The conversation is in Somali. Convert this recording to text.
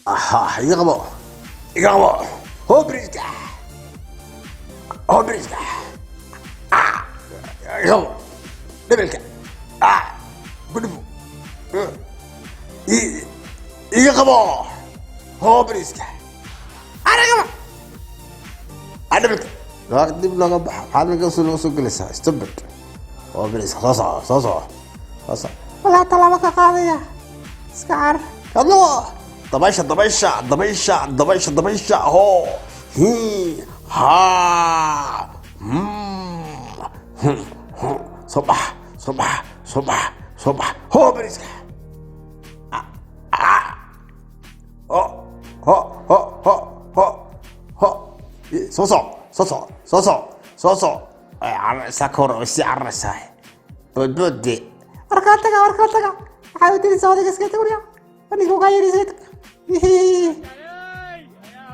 aha iga qabo iga qabo hobriska hobriska iga qabo dhabalka gudbo iga qabo hobriska araga dhabalka dib laga baxa xaalka soo galaysa stubid hobriska soo wala talaba ka qaadaya iska ar الله ضبيشة هو هي ها صبح هو بريسك صوصو ساكورو السعر الساحي بدي اركاتك حاول تنسى هذا كسكت وريا أنا كوكاية ريزيت